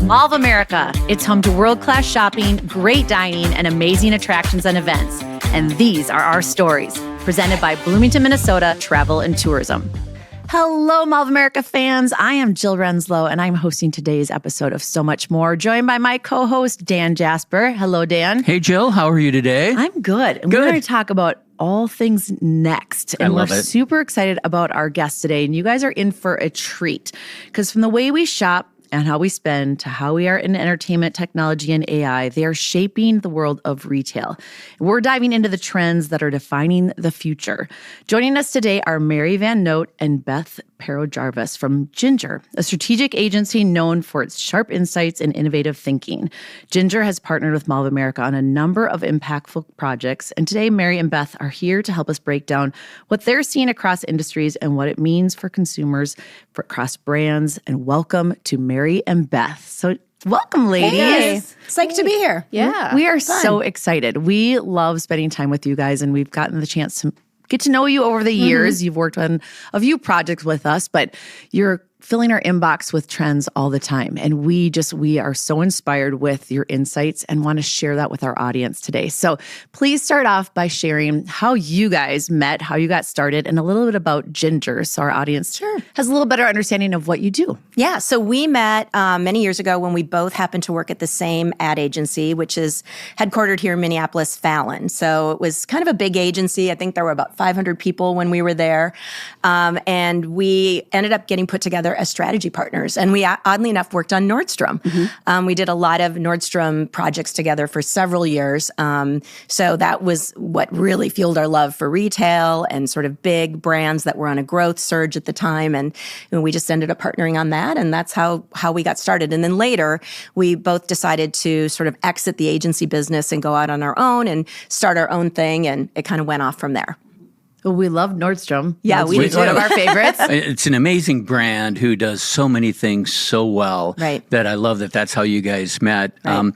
Mall of America. It's home to world-class shopping, great dining, and amazing attractions and events. And these are our stories, presented by Bloomington, Minnesota Travel and Tourism. Hello, Mall of America fans. I am Jill Renslow, and I'm hosting today's episode of So Much More, joined by my co-host, Dan Jasper. Hello, Dan. Hey, Jill. How are you today? I'm good. And we're going to talk about all things next. And we're super excited about our guests today. And you guys are in for a treat, because from the way we shop and how we spend to how we are in entertainment, technology, and AI, they are shaping the world of retail. We're diving into the trends that are defining the future. Joining us today are Mary Van Note and Beth Perro-Jarvis from Ginger, a strategic agency known for its sharp insights and innovative thinking. Ginger has partnered with Mall of America on a number of impactful projects, and today Mary and Beth are here to help us break down what they're seeing across industries and what it means for consumers, for across brands. And welcome to Mary and Beth. So welcome, ladies. Hey. Psyched to be here. Yeah. We are so excited. We love spending time with you guys, and we've gotten the chance to get to know you over the years. You've worked on a few projects with us, but you're filling our inbox with trends all the time. And we are so inspired with your insights and want to share that with our audience today. So please start off by sharing how you guys met, how you got started, and a little bit about Ginger, so our audience has a little better understanding of what you do. Yeah, so we met many years ago when we both happened to work at the same ad agency, which is headquartered here in Minneapolis, Fallon. So it was kind of a big agency. I think there were about 500 people when we were there. And we ended up getting put together as strategy partners. And we, oddly enough, worked on Nordstrom. We did a lot of Nordstrom projects together for several years. So that was what really fueled our love for retail and sort of big brands that were on a growth surge at the time. And we just ended up partnering on that. And that's how we got started. And then later, we both decided to sort of exit the agency business and go out on our own and start our own thing. And it kind of went off from there. Well, we love Nordstrom. Yeah, we do. One of our favorites. It's an amazing brand who does so many things so well that I love that that's how you guys met. Right.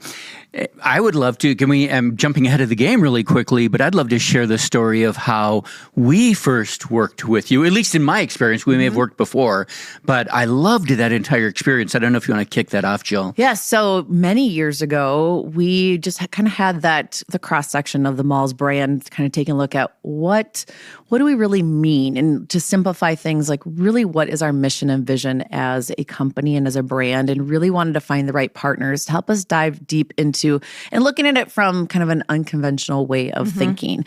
I would love to, I'm jumping ahead of the game really quickly, but I'd love to share the story of how we first worked with you. At least in my experience, we may have worked before, but I loved that entire experience. I don't know if you want to kick that off, Jill. Yeah, so many years ago, we just kind of had the cross-section of the mall's brand, kind of taking a look at what do we really mean? And to simplify things, like really what is our mission and vision as a company and as a brand, and really wanted to find the right partners to help us dive deep into and looking at it from kind of an unconventional way of thinking,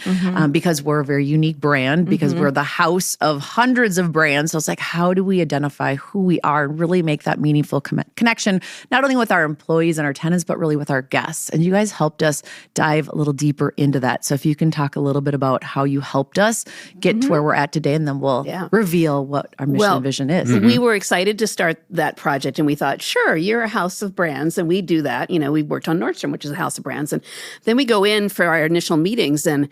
because we're a very unique brand, because we're the house of hundreds of brands. So it's like, how do we identify who we are and really make that meaningful connection, not only with our employees and our tenants, but really with our guests? And you guys helped us dive a little deeper into that. So if you can talk a little bit about how you helped us get to where we're at today, and then we'll reveal what our mission and vision is. We were excited to start that project, and we thought, sure, you're a house of brands, and we do that. You know, we worked on Nordstrom, which is a house of brands. And then we go in for our initial meetings, and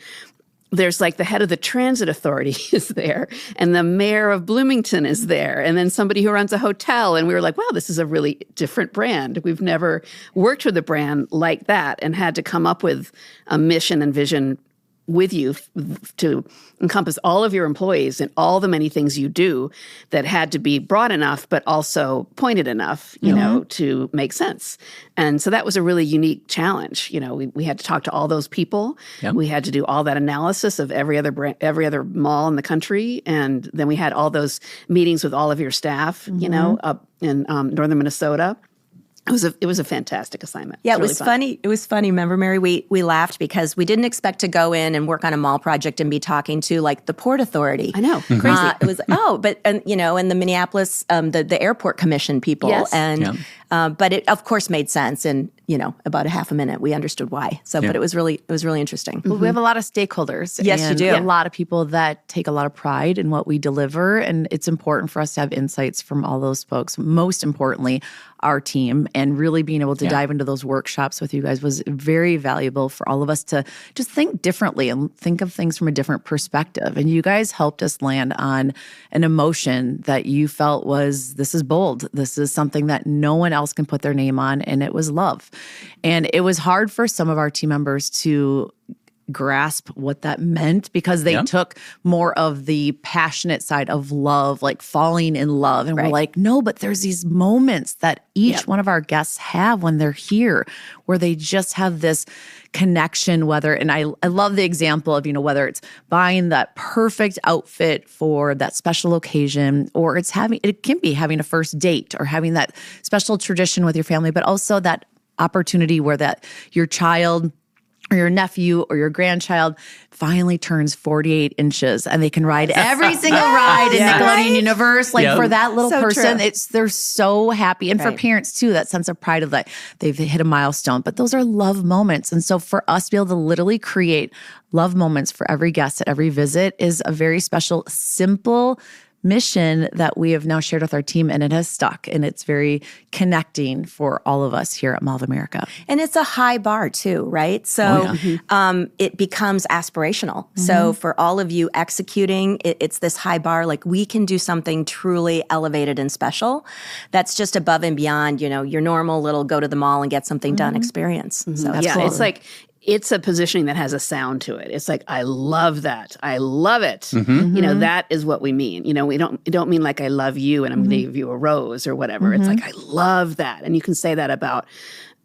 there's like the head of the transit authority is there, and the mayor of Bloomington is there, and then somebody who runs a hotel. And we were like, wow, this is a really different brand. We've never worked with a brand like that, and had to come up with a mission and vision with you to encompass all of your employees and all the many things you do, that had to be broad enough, but also pointed enough, you know, to make sense. And so that was a really unique challenge. You know, we had to talk to all those people. We had to do all that analysis of every other mall in the country. And then we had all those meetings with all of your staff, you know, up in northern Minnesota. It was a fantastic assignment. Yeah, it was funny. It was funny. Remember, Mary, we laughed because we didn't expect to go in and work on a mall project and be talking to like the Port Authority. I know, crazy. It was and the Minneapolis, the Airport Commission people, but it of course made sense. And about a half a minute, we understood why. So, but it was really interesting. Well, we have a lot of stakeholders. Yes, and you do. A lot of people that take a lot of pride in what we deliver, and it's important for us to have insights from all those folks. Most importantly, our team, and really being able to dive into those workshops with you guys was very valuable for all of us to just think differently and think of things from a different perspective. And you guys helped us land on an emotion that you felt was, this is bold. This is something that no one else can put their name on, and it was love. And it was hard for some of our team members to grasp what that meant because they took more of the passionate side of love, like falling in love. And we're like, no, but there's these moments that each one of our guests have when they're here where they just have this connection, and I love the example of, whether it's buying that perfect outfit for that special occasion, or it can be having a first date or having that special tradition with your family, but also that opportunity where that your child or your nephew or your grandchild finally turns 48 inches and they can ride every single ride in Nickelodeon Universe. For that little person, they're so happy. And for parents too, that sense of pride of that they've hit a milestone. But those are love moments. And so for us to be able to literally create love moments for every guest at every visit is a very special, simple mission that we have now shared with our team, and it has stuck, and it's very connecting for all of us here at Mall of America. And it's a high bar too, right? So it becomes aspirational. So for all of you executing, it's this high bar, like we can do something truly elevated and special that's just above and beyond, your normal little go to the mall and get something done experience. So it's like, it's a positioning that has a sound to it. It's like, I love that. I love it. That is what we mean. We don't mean like I love you and I'm going to give you a rose or whatever. It's like, I love that. And you can say that about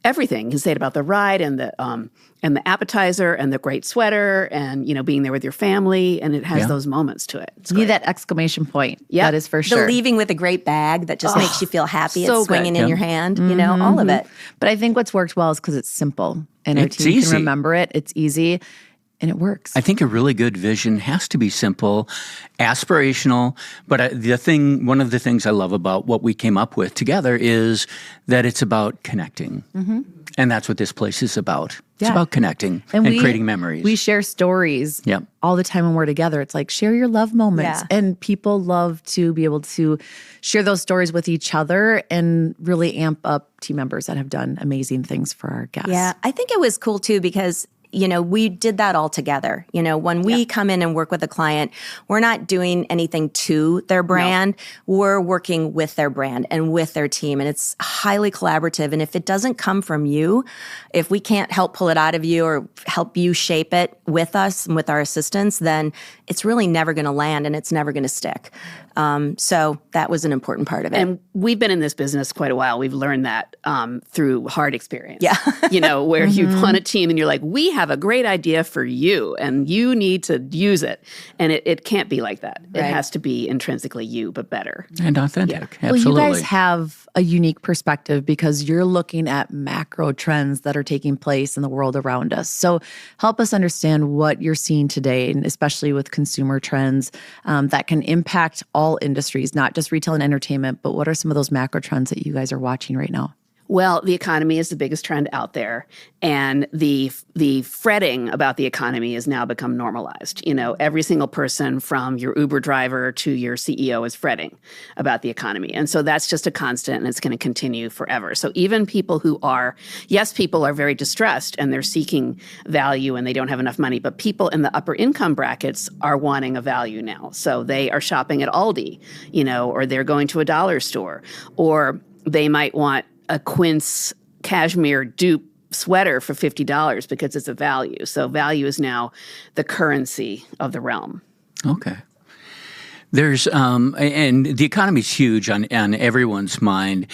everything. You can say it about the ride and the appetizer and the great sweater and, being there with your family. And it has those moments to it. You need that exclamation point. Yeah, that is for sure. The leaving with a great bag that just makes you feel happy. It's swinging in your hand, all of it. But I think what's worked well is because it's simple. And our team can remember it. It's easy. And it works. I think a really good vision has to be simple, aspirational. But one of the things I love about what we came up with together is that it's about connecting. And that's what this place is about. It's about connecting and creating memories. We share stories all the time when we're together. It's like, share your love moments. And people love to be able to share those stories with each other and really amp up team members that have done amazing things for our guests. Yeah, I think it was cool too because we did that all together. When we come in and work with a client, we're not doing anything to their brand. No. We're working with their brand and with their team. And it's highly collaborative. And if it doesn't come from you, if we can't help pull it out of you or help you shape it with us and with our assistance, then it's really never going to land and it's never going to stick. So that was an important part of it. And we've been in this business quite a while. We've learned that through hard experience. Yeah. Where you've on a team and you're like, we have a great idea for you and you need to use it. And it can't be like that. Right. It has to be intrinsically you, but better. And authentic. Yeah. Absolutely. Well, you guys have a unique perspective because you're looking at macro trends that are taking place in the world around us. So help us understand what you're seeing today, and especially with consumer trends that can impact all industries, not just retail and entertainment, but what are some of those macro trends that you guys are watching right now? Well, the economy is the biggest trend out there, and the fretting about the economy has now become normalized. Every single person from your Uber driver to your CEO is fretting about the economy. And so that's just a constant, and it's going to continue forever. So even people people are very distressed, and they're seeking value, and they don't have enough money. But people in the upper income brackets are wanting a value now. So they are shopping at Aldi, or they're going to a dollar store, or they might want a Quince cashmere dupe sweater for $50 because it's a value. So value is now the currency of the realm. Okay. There's and the economy's huge on everyone's mind.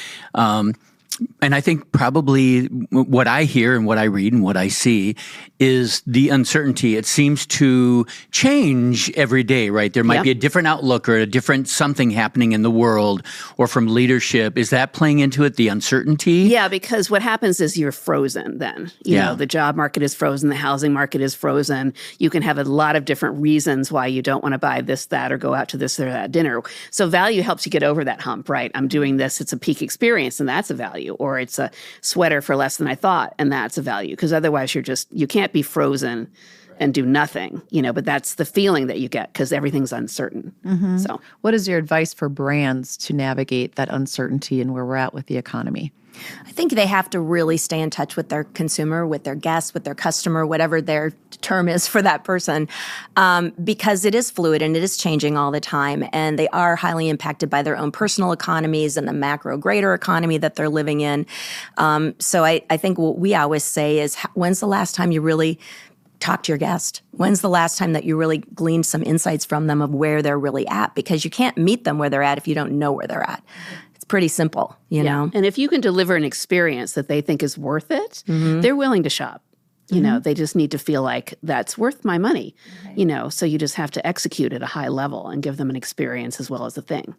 And I think probably what I hear and what I read and what I see is the uncertainty. It seems to change every day, right? There might be a different outlook or a different something happening in the world or from leadership. Is that playing into it, the uncertainty? Yeah, because what happens is you're frozen then. You know, the job market is frozen, the housing market is frozen. You can have a lot of different reasons why you don't want to buy this, that, or go out to this or that dinner. So value helps you get over that hump, right? I'm doing this, it's a peak experience, and that's a value. Or it's a sweater for less than I thought, and that's a value. Because otherwise you can't be frozen and do nothing, but that's the feeling that you get because everything's uncertain. Mm-hmm. So what is your advice for brands to navigate that uncertainty and where we're at with the economy? I think they have to really stay in touch with their consumer, with their guests, with their customer, whatever their term is for that person, because it is fluid and it is changing all the time. And they are highly impacted by their own personal economies and the macro greater economy that they're living in. So I think what we always say is, when's the last time you really talk to your guest. When's the last time that you really gleaned some insights from them of where they're really at? Because you can't meet them where they're at if you don't know where they're at. It's pretty simple, you know? And if you can deliver an experience that they think is worth it, they're willing to shop. You know, they just need to feel like that's worth my money, you know, so you just have to execute at a high level and give them an experience as well as a thing.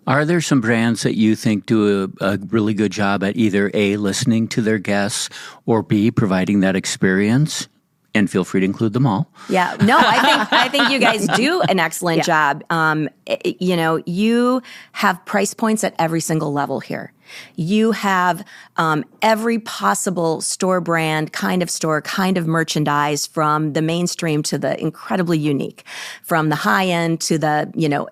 Are there some brands that you think do a really good job at either A, listening to their guests, or B, providing that experience? And feel free to include them all. Yeah. No, I think you guys do an excellent job. You know, you have price points at every single level here. You have every possible store brand, kind of merchandise, from the mainstream to the incredibly unique, from the high end to the, you know,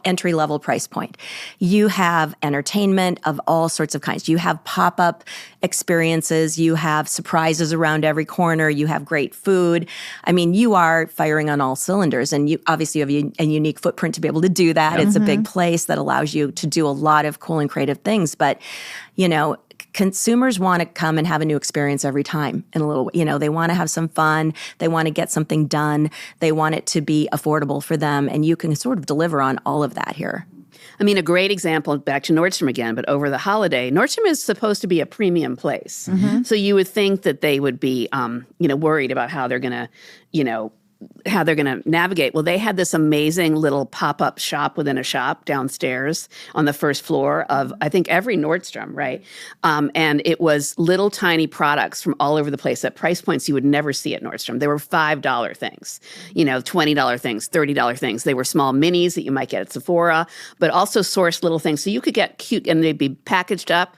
entry level price point. You have entertainment of all sorts of kinds. You have pop-up experiences. You have surprises around every corner. You have great food. I mean, you are firing on all cylinders, and you obviously have a unique footprint to be able to do that. It's a big place that allows you to do a lot of cool and creative things. But, you know, consumers want to come and have a new experience every time in a little, you know, they want to have some fun. They want to get something done. They want it to be affordable for them. And you can sort of deliver on all of that here. I mean, a great example, back to Nordstrom again, but over the holiday, Nordstrom is supposed to be a premium place. So you would think that they would be, you know, worried about how they're going to, you know, how they're going to navigate. Well, they had this amazing little pop-up shop within a shop downstairs on the first floor of, I think, every Nordstrom, right? And it was little tiny products from all over the place at price points you would never see at Nordstrom. They were $5 things, you know, $20 things, $30 things. They were small minis that you might get at Sephora, but also sourced little things. So you could get cute, and they'd be packaged up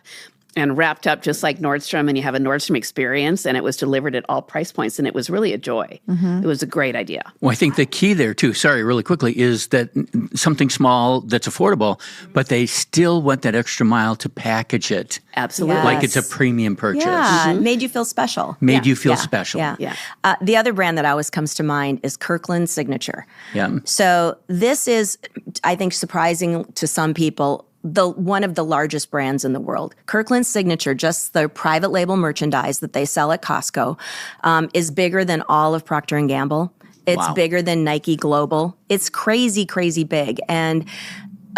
and wrapped up just like Nordstrom, and you have a Nordstrom experience, and it was delivered at all price points, and it was really a joy. It was a great idea. Well, I think the key there, too, sorry, really quickly, is that something small that's affordable, but they still went that extra mile to package it. Absolutely. Yes. Like it's a premium purchase. Yeah, made you feel special. Made you feel special. Yeah. The other brand that always comes to mind is Kirkland Signature. Yeah. So this is, I think, surprising to some people, one of the largest brands in the world. Kirkland Signature, just the private label merchandise that they sell at Costco, is bigger than all of Procter & Gamble. It's bigger than Nike Global. It's crazy, crazy big. And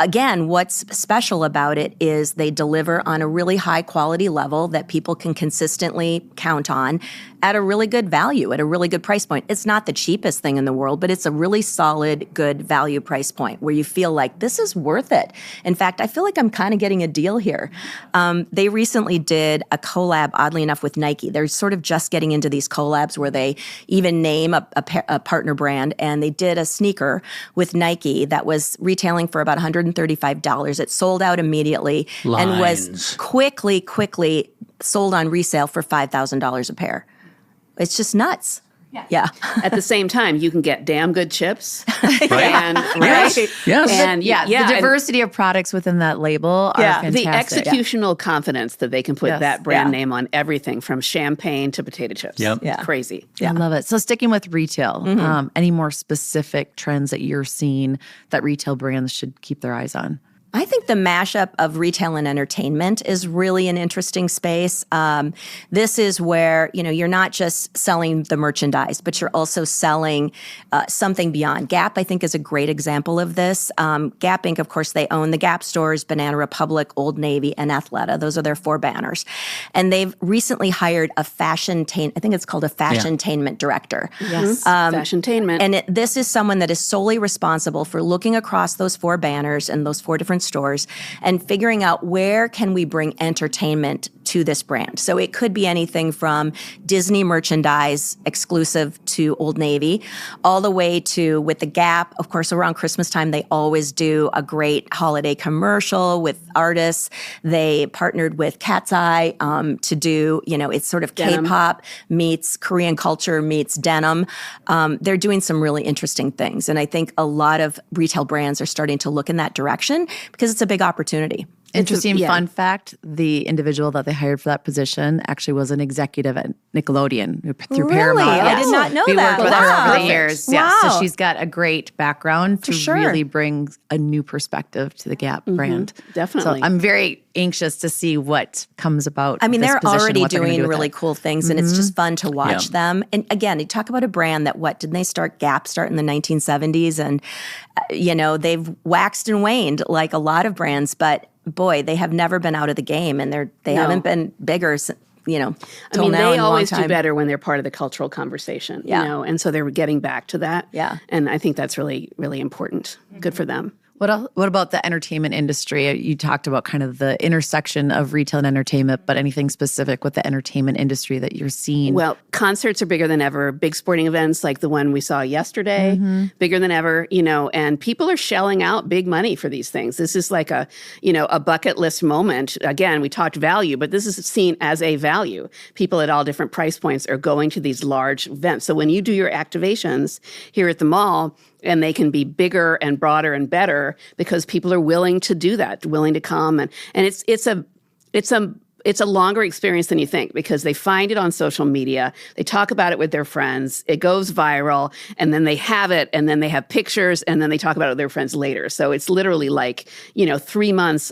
again, what's special about it is they deliver on a really high quality level that people can consistently count on at a really good value, at a really good price point. It's not the cheapest thing in the world, but it's a really solid, good value price point where you feel like this is worth it. In fact, I feel like I'm kind of getting a deal here. They recently did a collab, oddly enough, with Nike. They're sort of just getting into these collabs where they even name a partner brand, and they did a sneaker with Nike that was retailing for about $135. It sold out immediately and was quickly sold on resale for $5,000 a pair. It's just nuts. Yeah. At the same time, you can get damn good chips. Right. Yes. And the diversity of products within that label are fantastic. The executional confidence that they can put that brand name on everything from champagne to potato chips. Yep. Crazy. I love it. So sticking with retail, any more specific trends that you're seeing that retail brands should keep their eyes on? I think the mashup of retail and entertainment is really an interesting space. This is where, you know, you're not just selling the merchandise, but you're also selling something beyond. Gap, I think, is a great example of this. Gap Inc., of course, they own the Gap stores, Banana Republic, Old Navy, and Athleta. Those are their 4 banners. And they've recently hired a I think it's called a fashion-tainment director. Yes, fashion-tainment. And this is someone that is solely responsible for looking across those 4 banners and those 4 different stores and figuring out where can we bring entertainment to this brand. So it could be anything from Disney merchandise exclusive to Old Navy, all the way to, with the Gap, of course, around Christmas time, they always do a great holiday commercial with artists. They partnered with Cat's Eye to do, you know, it's sort of denim. K-pop meets Korean culture meets denim. They're doing some really interesting things. And I think a lot of retail brands are starting to look in that direction because it's a big opportunity. Interesting fun fact, the individual that they hired for that position actually was an executive at Nickelodeon through Paramount. I did not know we that. We worked with her over the years. Wow. Yeah, so she's got a great background to really bring a new perspective to the Gap brand. Definitely. So I'm very anxious to see what comes about. I mean, this they're position, already what they're gonna doing do with really it. cool things, and it's just fun to watch them. And again, you talk about a brand that didn't they start in the 1970s? And, they've waxed and waned like a lot of brands, but boy, they have never been out of the game, and they haven't been bigger they always do better when they're part of the cultural conversation, and so they're getting back to that. Yeah. And I think that's really, really important. Good for them. What about the entertainment industry? You talked about kind of the intersection of retail and entertainment, but anything specific with the entertainment industry that you're seeing? Well, concerts are bigger than ever. Big sporting events like the one we saw yesterday, bigger than ever, and people are shelling out big money for these things. This is like a bucket list moment. Again, we talked value, but this is seen as a value. People at all different price points are going to these large events. So when you do your activations here at the mall, and they can be bigger and broader and better because people are willing to do that, willing to come. And it's a longer experience than you think because they find it on social media. They talk about it with their friends. It goes viral, and then they have it, and then they have pictures, and then they talk about it with their friends later. So it's literally like, 3 months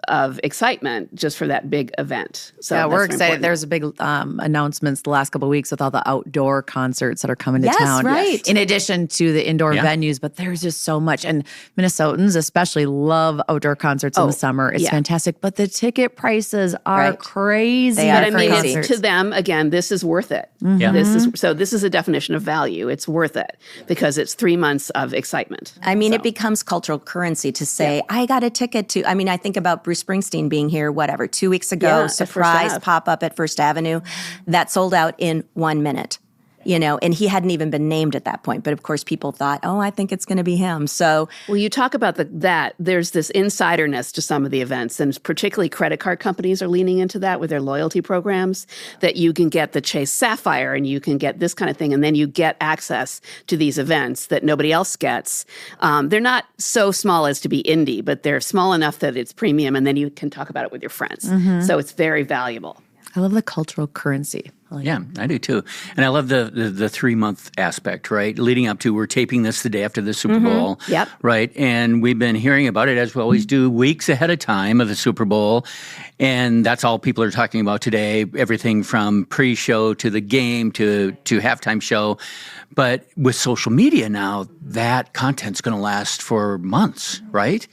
of excitement just for that big event. So we're excited. There's a big announcements the last couple of weeks with all the outdoor concerts that are coming to town. Right. In addition to the indoor venues, but there's just so much. And Minnesotans especially love outdoor concerts in the summer. It's fantastic. But the ticket prices are crazy. They are crazy. To them, again, this is worth it. Yeah. This is a definition of value. It's worth it because it's 3 months of excitement. I mean, it becomes cultural currency to say, I got a ticket to, I think about Bruce Springsteen being here, 2 weeks ago, surprise pop-up at First Avenue. That sold out in 1 minute. And he hadn't even been named at that point. But of course, people thought, I think it's going to be him. So, well, you talk about that. There's this insiderness to some of the events, and particularly credit card companies are leaning into that with their loyalty programs, that you can get the Chase Sapphire and you can get this kind of thing, and then you get access to these events that nobody else gets. They're not so small as to be indie, but they're small enough that it's premium, and then you can talk about it with your friends. So it's very valuable. I love the cultural currency. I do too. And I love the 3-month aspect, right? Leading up to, we're taping this the day after the Super Bowl. Yep. Right? And we've been hearing about it, as we always do, weeks ahead of time of the Super Bowl. And that's all people are talking about today, everything from pre-show to the game to halftime show. But with social media now, that content's going to last for months, right?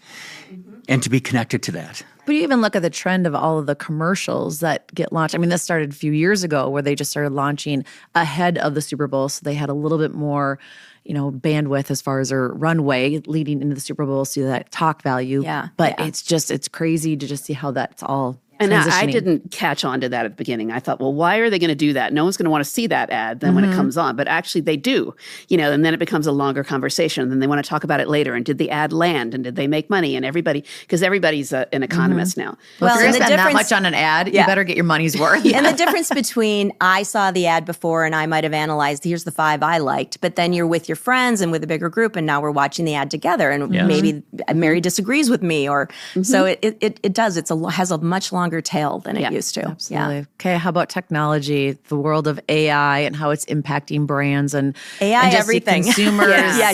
And to be connected to that. But you even look at the trend of all of the commercials that get launched. I mean, this started a few years ago where they just started launching ahead of the Super Bowl. So they had a little bit more, bandwidth as far as their runway leading into the Super Bowl, so that talk value. Yeah. But it's crazy to just see how that's all And I didn't catch on to that at the beginning. I thought, well, why are they going to do that? No one's going to want to see that ad then when it comes on. But actually they do, and then it becomes a longer conversation. And then they want to talk about it later. And did the ad land? And did they make money? And because everybody's an economist now. Well, if you're going to spend that much on an ad, you better get your money's worth. And the difference between I saw the ad before and I might have analyzed, here's the 5 I liked. But then you're with your friends and with a bigger group. And now we're watching the ad together. And maybe Mary disagrees with me. Or so it does. Has a much longer tail than it used to. Absolutely. Yeah. Okay, how about technology, the world of AI and how it's impacting brands and AI, and just everything. Consumers.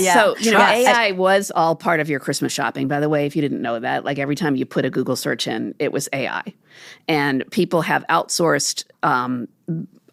So, AI was all part of your Christmas shopping, by the way, if you didn't know that. Like every time you put a Google search in, it was AI. And people have outsourced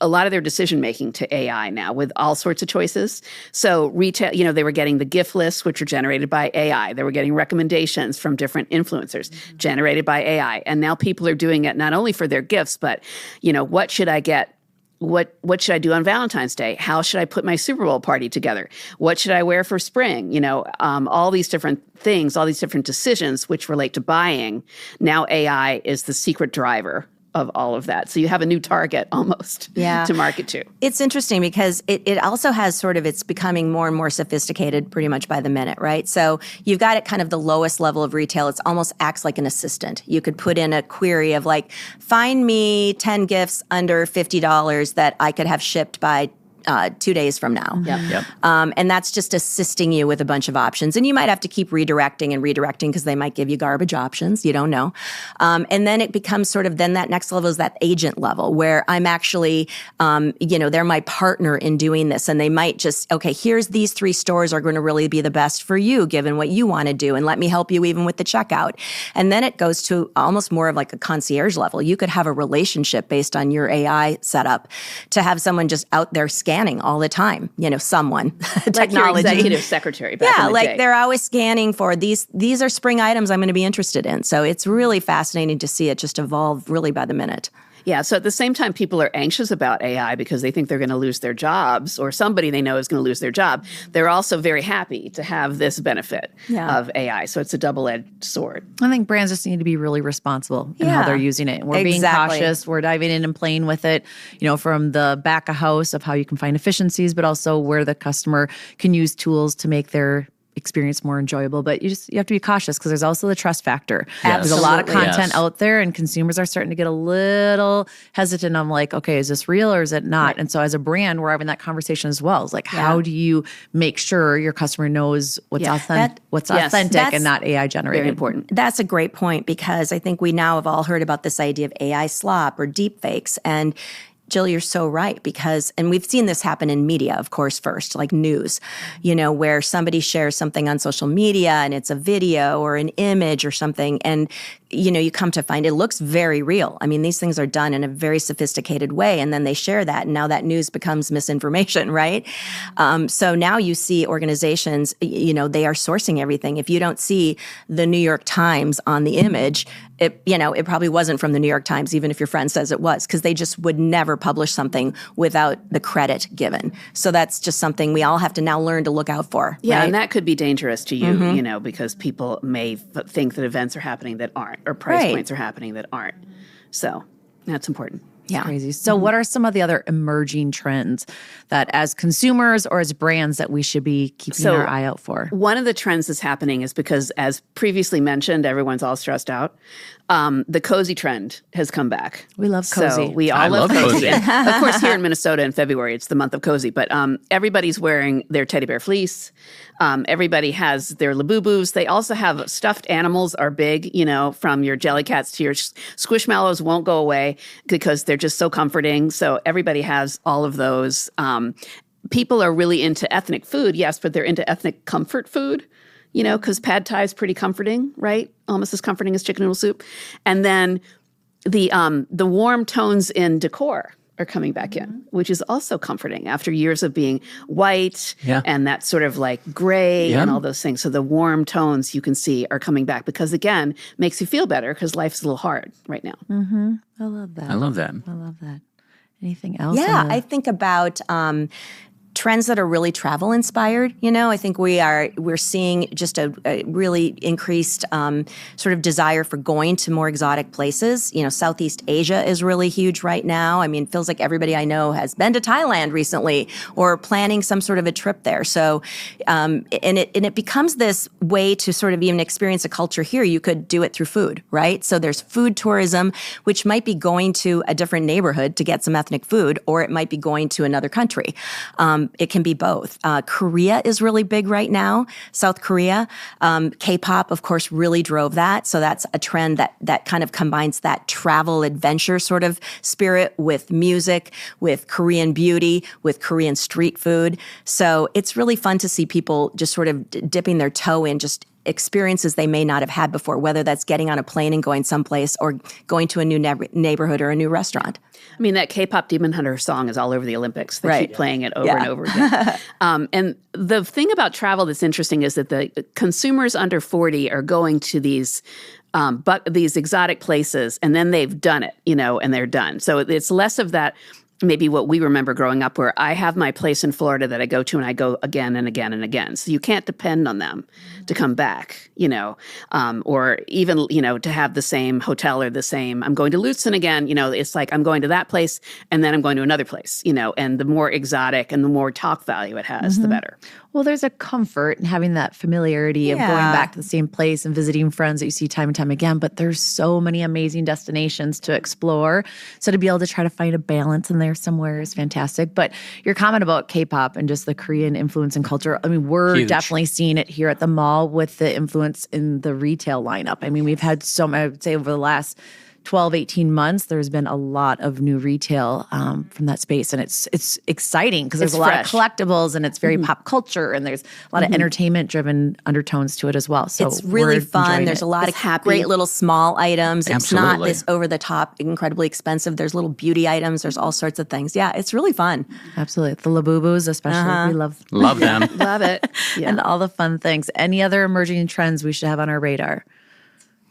a lot of their decision making to AI now with all sorts of choices. So retail, they were getting the gift lists, which are generated by AI. They were getting recommendations from different influencers generated by AI. And now people are doing it not only for their gifts, but, what should I get? What should I do on Valentine's Day? How should I put my Super Bowl party together? What should I wear for spring? All these different things, all these different decisions which relate to buying. Now AI is the secret driver of all of that. So you have a new target almost to market to. It's interesting because it also has it's becoming more and more sophisticated pretty much by the minute, right? So you've got it kind of the lowest level of retail. It almost acts like an assistant. You could put in a query of find me 10 gifts under $50 that I could have shipped by 2 days from now. Yep. And that's just assisting you with a bunch of options. And you might have to keep redirecting because they might give you garbage options. You don't know. And then it becomes sort of then that next level is that agent level where I'm actually, they're my partner in doing this. And they might just, okay, here's these 3 stores are going to really be the best for you given what you want to do. And let me help you even with the checkout. And then it goes to almost more of like a concierge level. You could have a relationship based on your AI setup to have someone just out there scanning all the time, someone, technology. Like your executive secretary back in the day. They're always scanning for these are spring items I'm going to be interested in. So it's really fascinating to see it just evolve really by the minute. Yeah. So at the same time, people are anxious about AI because they think they're going to lose their jobs or somebody they know is going to lose their job. They're also very happy to have this benefit of AI. So it's a double-edged sword. I think brands just need to be really responsible in how they're using it. We're being cautious. We're diving in and playing with it, from the back of house of how you can find efficiencies, but also where the customer can use tools to make their experience more enjoyable. But you have to be cautious because there's also the trust factor. Yes. There's a lot of content out there and consumers are starting to get a little hesitant. I'm like, okay, is this real or is it not? Right. And so as a brand, we're having that conversation as well. It's like, how do you make sure your customer knows what's authentic and not AI generated? Very important. That's a great point because I think we now have all heard about this idea of AI slop or deep fakes. And Jill, you're so right and we've seen this happen in media, of course, first, like news, where somebody shares something on social media and it's a video or an image or something. And, you come to find it looks very real. I mean, these things are done in a very sophisticated way. And then they share that. And now that news becomes misinformation, right? So now you see organizations, they are sourcing everything. If you don't see the New York Times on the image, it probably wasn't from the New York Times, even if your friend says it was, because they just would never publish something without the credit given. So that's just something we all have to now learn to look out for. Yeah, right? And that could be dangerous to you, because people may think that events are happening that aren't, or price points are happening that aren't. So that's important. Yeah. Crazy. So what are some of the other emerging trends that as consumers or as brands that we should be keeping our eye out for? One of the trends that's happening is because, as previously mentioned, everyone's all stressed out. The cozy trend has come back. We love cozy. So we all love cozy. Of course, here in Minnesota in February, it's the month of cozy. But everybody's wearing their teddy bear fleece. Everybody has their Labubus. They also have stuffed animals are big, from your Jellycats to your Squishmallows won't go away because they're just so comforting. So everybody has all of those. People are really into ethnic food, yes, but they're into ethnic comfort food. Because pad thai is pretty comforting, right? Almost as comforting as chicken noodle soup. And then the warm tones in decor are coming back in, which is also comforting after years of being white and that sort of like gray and all those things. So the warm tones you can see are coming back because, again, makes you feel better because life's a little hard right now. Mm-hmm. I love that. I love that. Anything else? Yeah, I think about trends that are really travel inspired. I think we're seeing just a really increased sort of desire for going to more exotic places. Southeast Asia is really huge right now. I mean, it feels like everybody I know has been to Thailand recently or planning some sort of a trip there. So, and it becomes this way to sort of even experience a culture here. You could do it through food, right? So there's food tourism, which might be going to a different neighborhood to get some ethnic food, or it might be going to another country. It can be both. Korea is really big right now, South Korea. K-pop, of course, really drove that. So that's a trend that kind of combines that travel adventure sort of spirit with music, with Korean beauty, with Korean street food. So it's really fun to see people just sort of dipping their toe in just experiences they may not have had before, whether that's getting on a plane and going someplace or going to a new neighborhood or a new restaurant. I mean, that K-pop Demon Hunter song is all over the Olympics. They keep playing it over and over again. And the thing about travel that's interesting is that the consumers under 40 are going to these exotic places, and then they've done it, and they're done. So it's less of that maybe what we remember growing up where I have my place in Florida that I go to and I go again and again and again. So you can't depend on them to come back, or even, to have the same hotel or the same, I'm going to Lutsen again, it's like I'm going to that place and then I'm going to another place, and the more exotic and the more talk value it has, the better. Well, there's a comfort in having that familiarity of going back to the same place and visiting friends that you see time and time again. But there's so many amazing destinations to explore. So to be able to try to find a balance in there somewhere is fantastic. But your comment about K-pop and just the Korean influence and culture, I mean, we're definitely seeing it here at the mall with the influence in the retail lineup. I mean, we've had I would say over the last 12, 18 months, there's been a lot of new retail from that space. And it's exciting because there's a lot of collectibles and it's very pop culture and there's a lot of entertainment-driven undertones to it as well. So it's really fun. There's a lot of great little small items. It's not this over-the-top, incredibly expensive. There's little beauty items. There's all sorts of things. Yeah, it's really fun. Absolutely. The Labubus especially. We love them. Love it. Yeah. And all the fun things. Any other emerging trends we should have on our radar?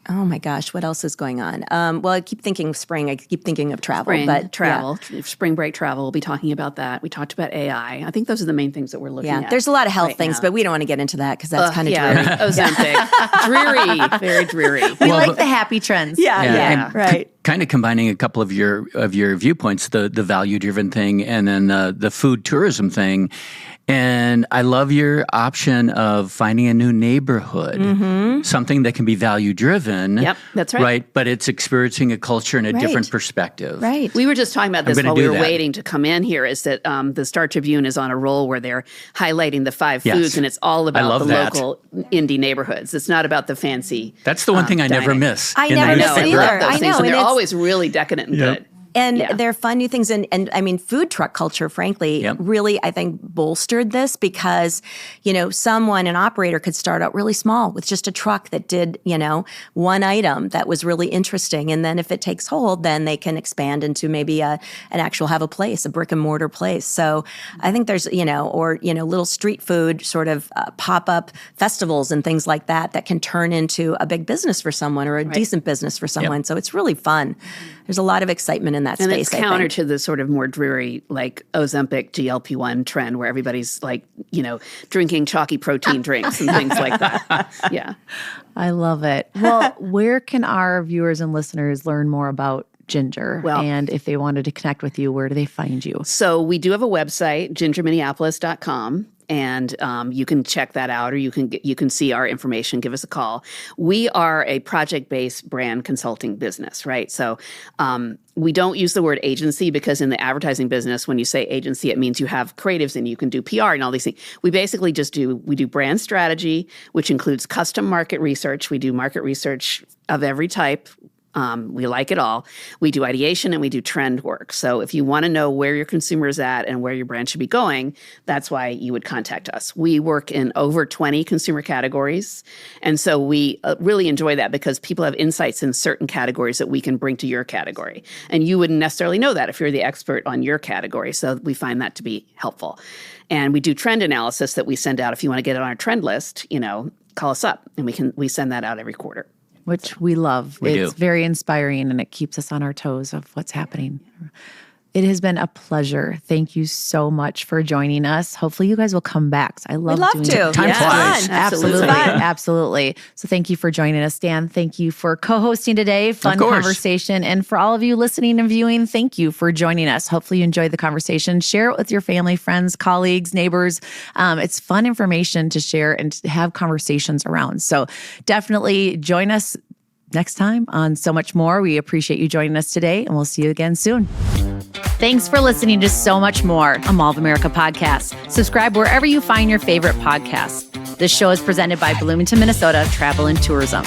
Oh my gosh, what else is going on? Well, I keep thinking spring. I keep thinking of travel. Spring break travel. We'll be talking about that. We talked about AI. I think those are the main things that we're looking at. There's a lot of health things, but we don't want to get into that because that's kind of dreary. Ozempic. Dreary. Very dreary. We like the happy trends. Yeah. Right. Kind of combining a couple of your viewpoints, the value-driven thing and then the food tourism thing. And I love your option of finding a new neighborhood, something that can be value-driven. Yep, that's right. Right, but it's experiencing a culture in a different perspective. Right. We were just talking about this while we were waiting to come in here, is that the Star Tribune is on a roll where they're highlighting the 5 foods, and it's all about the local indie neighborhoods. It's not about the fancy That's the one thing I never miss. I never miss it either. I know. And they're always really decadent and good. And they're fun new things. And I mean, food truck culture, frankly, really, I think, bolstered this because, an operator could start out really small with just a truck that did, one item that was really interesting. And then if it takes hold, then they can expand into maybe a brick and mortar place. So I think there's, little street food sort of pop-up festivals and things like that can turn into a big business for someone or a decent business for someone. So it's really fun. There's a lot of excitement in that space. And it's counter to the sort of more dreary, like Ozempic GLP-1 trend where everybody's like, drinking chalky protein drinks and things like that. Yeah. I love it. Well, where can our viewers and listeners learn more about Ginger? And if they wanted to connect with you, where do they find you? So we do have a website, gingerminneapolis.com. And you can check that out, or you can see our information. Give us a call. We are a project-based brand consulting business, right? So we don't use the word agency because in the advertising business, when you say agency, it means you have creatives and you can do PR and all these things. We basically we do brand strategy, which includes custom market research. We do market research of every type. We like it all. We do ideation and we do trend work. So if you want to know where your consumer is at and where your brand should be going, that's why you would contact us. We work in over 20 consumer categories. And so we really enjoy that because people have insights in certain categories that we can bring to your category. And you wouldn't necessarily know that if you're the expert on your category. So we find that to be helpful. And we do trend analysis that we send out. If you want to get on our trend list, call us up and we send that out every quarter. Which we love. It's very inspiring and it keeps us on our toes of what's happening. It has been a pleasure. Thank you so much for joining us. Hopefully you guys will come back. I love doing it. Time flies. Absolutely. So thank you for joining us, Dan. Thank you for co-hosting today. Fun conversation. And for all of you listening and viewing, thank you for joining us. Hopefully you enjoyed the conversation. Share it with your family, friends, colleagues, neighbors. It's fun information to share and to have conversations around. So definitely join us next time on So Much More. We appreciate you joining us today, and we'll see you again soon. Thanks for listening to So Much More, a Mall of America podcast. Subscribe wherever you find your favorite podcasts. This show is presented by Bloomington, Minnesota Travel and Tourism.